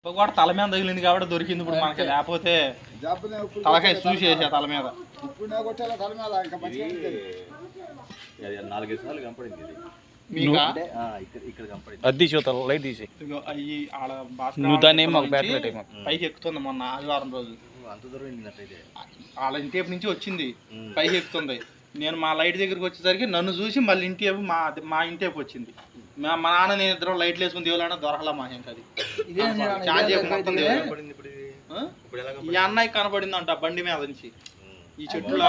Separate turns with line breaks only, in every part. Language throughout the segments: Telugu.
కూడా తల మీద తగిలింది కాబట్టి దొరికింది ఇప్పుడు మనకి, లేకపోతే తలకాయ చూసేసా తల మీద.
అది చూతా లైట్ తీసి
పైకి ఎక్కుతుంది. మొన్న ఆదివారం రోజు వాళ్ళ ఇంటి వైపు నుంచి వచ్చింది, పైకి ఎక్కుతుంది. నేను మా లైట్ దగ్గరికి వచ్చేసరికి నన్ను చూసి మళ్ళీ ఇంటి వైపు మా ఇంటి వైపు వచ్చింది. మా నాన్న నేను ఇద్దరం లైట్లు వేసుకుని దేవులైనా దొరకలా మా ఇంకా. అది మొత్తం ఈ అన్నయ్య కనపడిందంట బండి మీద నుంచి ఈ చెట్టులో.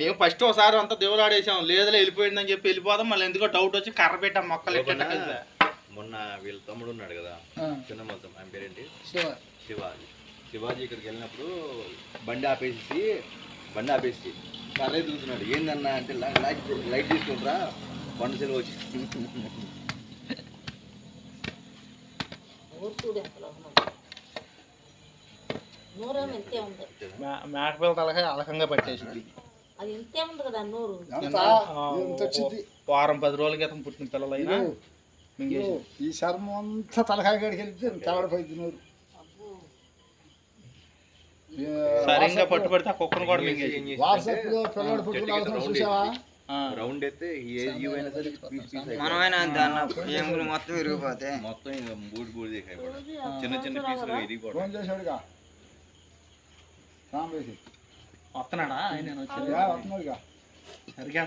మేము ఫస్ట్ ఒకసారి అంతా దేవులు ఆడేసాం, లేదులే వెళ్ళిపోయిందని చెప్పి వెళ్ళిపోదాం. మళ్ళీ ఎందుకో డౌట్ వచ్చి కర్ర పెట్టాం మొక్కలు ఎట్ట.
మొన్న వీళ్ళ తమ్ముడు ఉన్నాడు కదా చిన్న మొత్తం, ఆయన పేరేంటి శివాజీ. శివాజీ ఇక్కడికి వెళ్ళినప్పుడు బండి ఆపేసి కర్రే చూస్తున్నాడు. ఏందన్నా అంటే లైట్ తీసుకుంటారా బండి సెలవు వచ్చి
మేకపిల్ల తలకాయ అలకంగా పట్టేసింది. వారం 10 రోజుల క్రితం పుట్టిన పిల్లలైనా
ఈ చర్మం అంతా తలకాయ గడికి వెళ్తే తలడిపోయింది నూరు.
సరిగ్గా పట్టుబడితే ఆ కుక్కను కూడా
వాట్సాప్ లో పిల్లడు పుట్టుకుని చూసావా?
రౌండ్ అయితే
మొత్తం విరిగిపోతే
మొత్తం బూడి చిన్న చిన్న పీసులు
ఫోన్ చేశాడుగా రాంబేసి
వస్తున్నాడా ఆయన?
వస్తున్నాడుగా
సరిగా